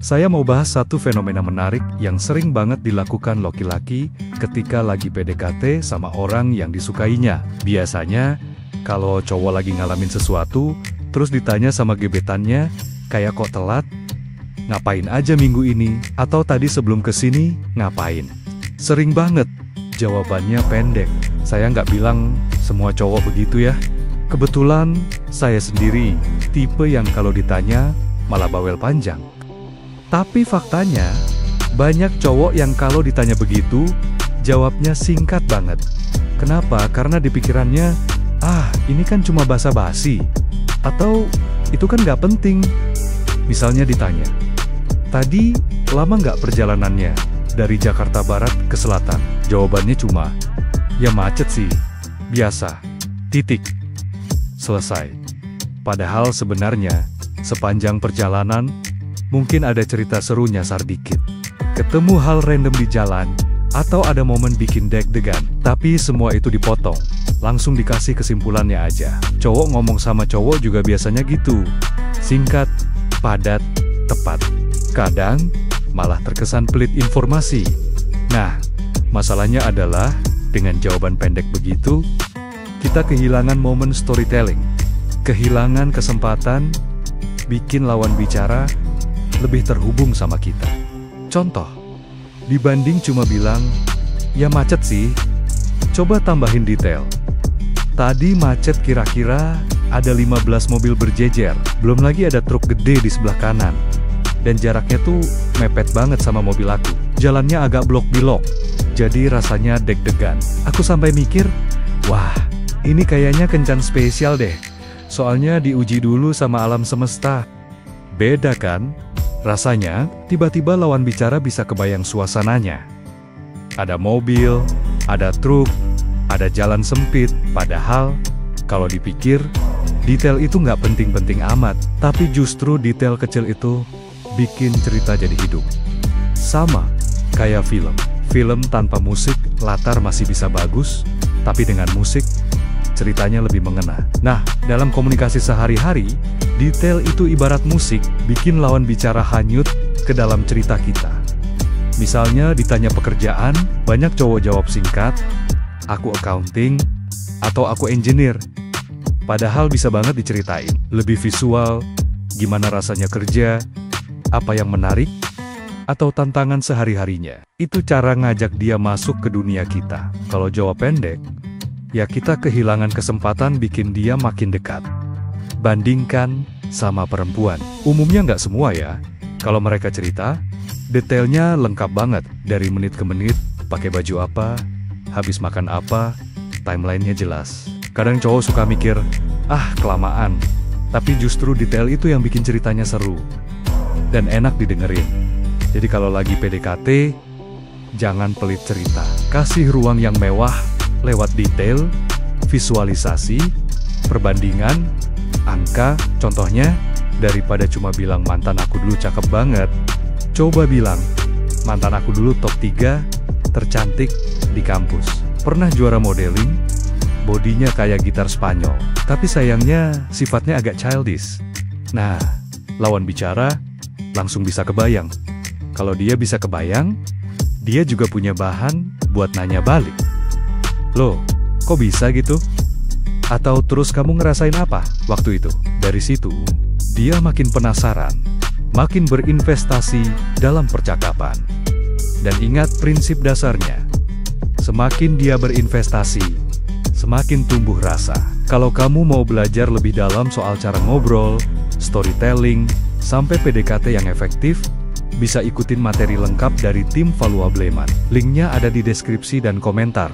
Saya mau bahas satu fenomena menarik yang sering banget dilakukan laki-laki ketika lagi PDKT sama orang yang disukainya. Biasanya, kalau cowok lagi ngalamin sesuatu, terus ditanya sama gebetannya, kayak kok telat? Ngapain aja minggu ini? Atau tadi sebelum kesini, ngapain? Sering banget, jawabannya pendek. Saya nggak bilang semua cowok begitu ya. Kebetulan, saya sendiri tipe yang kalau ditanya, malah bawel panjang. Tapi faktanya, banyak cowok yang kalau ditanya begitu, jawabnya singkat banget. Kenapa? Karena di pikirannya, ini kan cuma basa-basi. Atau, itu kan nggak penting. Misalnya ditanya, tadi lama nggak perjalanannya dari Jakarta Barat ke Selatan? Jawabannya cuma, ya macet sih, biasa, titik. Selesai. Padahal sebenarnya, sepanjang perjalanan, mungkin ada cerita seru nyasar dikit. Ketemu hal random di jalan, atau ada momen bikin deg-degan. Tapi semua itu dipotong. Langsung dikasih kesimpulannya aja. Cowok ngomong sama cowok juga biasanya gitu. Singkat, padat, tepat. Kadang, malah terkesan pelit informasi. Nah, masalahnya adalah, dengan jawaban pendek begitu, kita kehilangan momen storytelling. Kehilangan kesempatan, bikin lawan bicara lebih terhubung sama kita. Contoh, dibanding cuma bilang, ya macet sih, coba tambahin detail. Tadi macet kira-kira ada 15 mobil berjejer, belum lagi ada truk gede di sebelah kanan. Dan jaraknya tuh mepet banget sama mobil aku. Jalannya agak blok-bilok, jadi rasanya deg-degan. Aku sampai mikir, wah, ini kayaknya kencan spesial deh. Soalnya diuji dulu sama alam semesta. Beda kan? Rasanya, tiba-tiba lawan bicara bisa kebayang suasananya. Ada mobil, ada truk, ada jalan sempit. Padahal, kalau dipikir, detail itu nggak penting-penting amat. Tapi justru detail kecil itu bikin cerita jadi hidup. Sama, kayak film. Film tanpa musik, latar masih bisa bagus, tapi dengan musik, ceritanya lebih mengena. Nah, dalam komunikasi sehari-hari, detail itu ibarat musik, bikin lawan bicara hanyut ke dalam cerita kita. Misalnya ditanya pekerjaan, banyak cowok jawab singkat, aku accounting, atau aku engineer. Padahal bisa banget diceritain, lebih visual, gimana rasanya kerja, apa yang menarik, atau tantangan sehari-harinya. Itu cara ngajak dia masuk ke dunia kita. Kalau jawab pendek, ya kita kehilangan kesempatan bikin dia makin dekat. Bandingkan sama perempuan. Umumnya nggak semua ya. Kalau mereka cerita, detailnya lengkap banget. Dari menit ke menit, pakai baju apa, habis makan apa, timelinenya jelas. Kadang cowok suka mikir, kelamaan. Tapi justru detail itu yang bikin ceritanya seru. Dan enak didengerin. Jadi kalau lagi PDKT, jangan pelit cerita. Kasih ruang yang mewah, lewat detail, visualisasi, perbandingan, angka, contohnya, daripada cuma bilang mantan aku dulu cakep banget, coba bilang, mantan aku dulu top 3, tercantik di kampus. Pernah juara modeling, bodinya kayak gitar Spanyol, tapi sayangnya sifatnya agak childish. Nah, lawan bicara, langsung bisa kebayang. Kalau dia bisa kebayang, dia juga punya bahan buat nanya balik. Loh, kok bisa gitu? Atau terus kamu ngerasain apa waktu itu? Dari situ, dia makin penasaran, makin berinvestasi dalam percakapan. Dan ingat prinsip dasarnya, semakin dia berinvestasi, semakin tumbuh rasa. Kalau kamu mau belajar lebih dalam soal cara ngobrol, storytelling, sampai PDKT yang efektif, bisa ikutin materi lengkap dari tim Valuableman. Linknya ada di deskripsi dan komentar.